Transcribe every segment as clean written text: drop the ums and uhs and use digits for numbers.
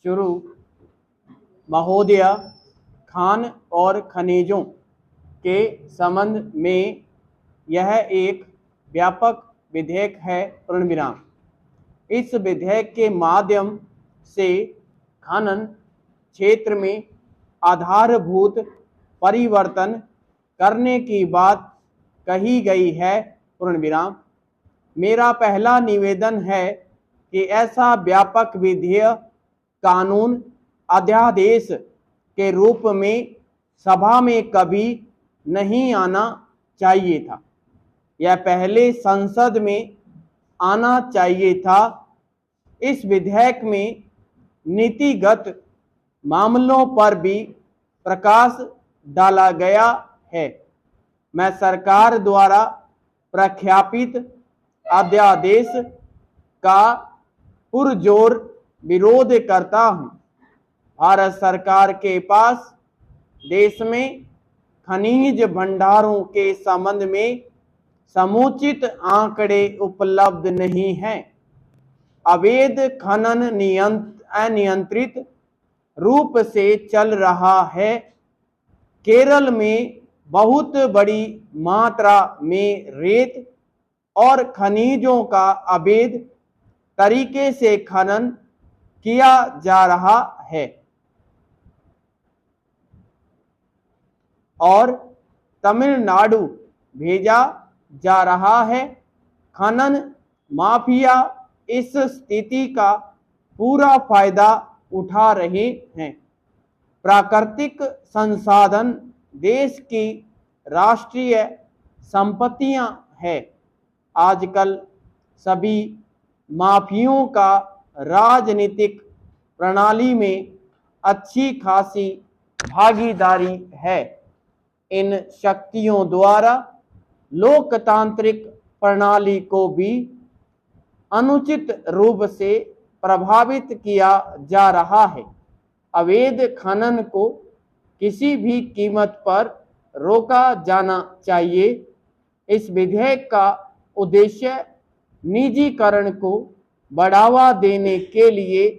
शुरू महोदय, खान और खनिजों के संबंध में यह एक व्यापक विधेयक है। पूर्णविराम। इस विधेयक के माध्यम से खनन क्षेत्र में आधारभूत परिवर्तन करने की बात कही गई है। पूर्णविराम। मेरा पहला निवेदन है कि ऐसा व्यापक विधेयक कानून अध्यादेश के रूप में सभा में कभी नहीं आना चाहिए था। यह पहले संसद में आना चाहिए था। इस विधेयक में नीतिगत मामलों पर भी प्रकाश डाला गया है। मैं सरकार द्वारा प्रख्यापित अध्यादेश का पुरजोर विरोध करता हूं। भारत सरकार के पास देश में खनिज भंडारों के संबंध में समुचित आंकड़े उपलब्ध नहीं हैं। अवैध खनन अनियंत्रित रूप से चल रहा है। केरल में बहुत बड़ी मात्रा में रेत और खनिजों का अवैध तरीके से खनन किया जा रहा है और तमिलनाडु भेजा जा रहा है। खनन माफिया इस स्थिति का पूरा फायदा उठा रहे हैं। प्राकृतिक संसाधन देश की राष्ट्रीय संपत्तियां हैं। आजकल सभी माफियों का राजनीतिक प्रणाली में अच्छी खासी भागीदारी है। इन शक्तियों द्वारा लोकतांत्रिक प्रणाली को भी अनुचित रूप से प्रभावित किया जा रहा है। अवैध खनन को किसी भी कीमत पर रोका जाना चाहिए। इस विधेयक का उद्देश्य निजीकरण को बढ़ावा देने के लिए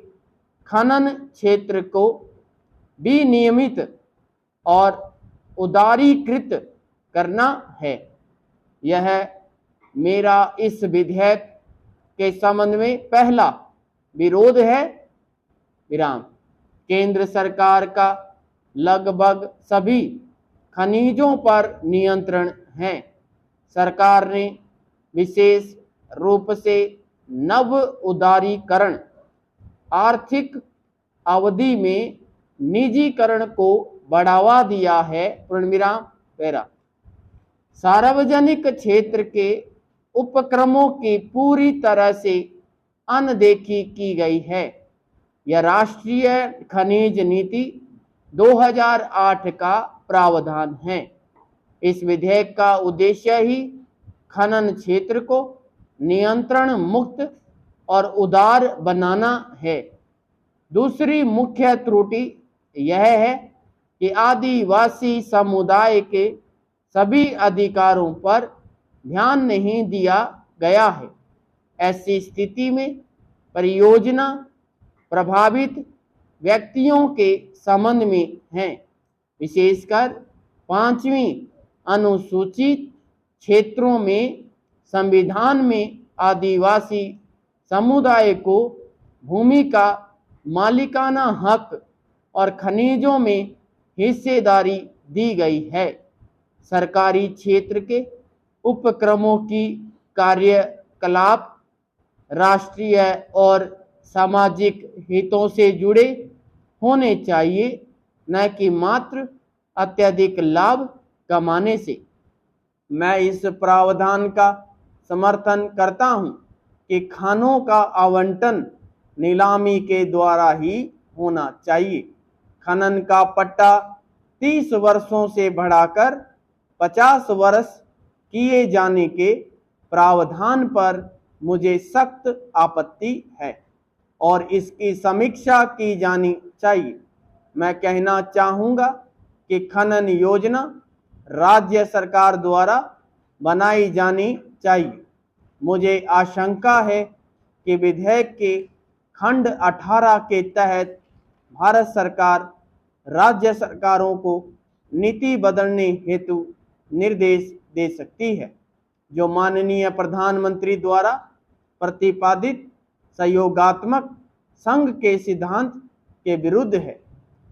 खनन क्षेत्र को विनियमित और उदारीकृत करना है। यह मेरा इस विधेयक के संबंध में पहला विरोध है। विराम। केंद्र सरकार का लगभग सभी खनिजों पर नियंत्रण है। सरकार ने विशेष रूप से नव उदारीकरण आर्थिक अवधि में निजीकरण को बढ़ावा दिया है। पूर्णविराम। पैरा। सार्वजनिक क्षेत्र के उपक्रमों की पूरी तरह से अनदेखी की गई है। यह राष्ट्रीय खनिज नीति 2008 का प्रावधान है। इस विधेयक का उद्देश्य ही खनन क्षेत्र को नियंत्रण मुक्त और उदार बनाना है। दूसरी मुख्य त्रुटि यह है कि आदिवासी समुदाय के सभी अधिकारों पर ध्यान नहीं दिया गया है। ऐसी स्थिति में परियोजना प्रभावित व्यक्तियों के संबंध में है, विशेषकर 5वीं अनुसूचित क्षेत्रों में संविधान में आदिवासी समुदाय को भूमि का मालिकाना हक और खनिजों में हिस्सेदारी दी गई है। सरकारी क्षेत्र के उपक्रमों की कार्यकलाप राष्ट्रीय और सामाजिक हितों से जुड़े होने चाहिए, न कि मात्र अत्यधिक लाभ कमाने से। मैं इस प्रावधान का समर्थन करता हूं कि खानों का आवंटन नीलामी के द्वारा ही होना चाहिए। खनन का पट्टा 30 वर्षों से बढ़ाकर 50 वर्ष किए जाने के प्रावधान पर मुझे सख्त आपत्ति है और इसकी समीक्षा की जानी चाहिए। मैं कहना चाहूँगा कि खनन योजना राज्य सरकार द्वारा बनाई जानी चाहिए। मुझे आशंका है कि विधेयक के खंड 18 के तहत भारत सरकार राज्य सरकारों को नीति बदलने हेतु निर्देश दे सकती है, जो माननीय प्रधानमंत्री द्वारा प्रतिपादित सहयोगात्मक संघ के सिद्धांत के विरुद्ध है।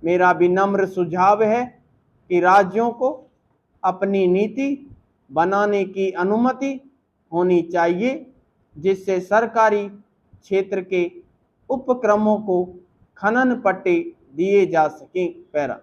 मेरा विनम्र सुझाव है कि राज्यों को अपनी नीति बनाने की अनुमति होनी चाहिए, जिससे सरकारी क्षेत्र के उपक्रमों को खनन पट्टे दिए जा सकें। पैरा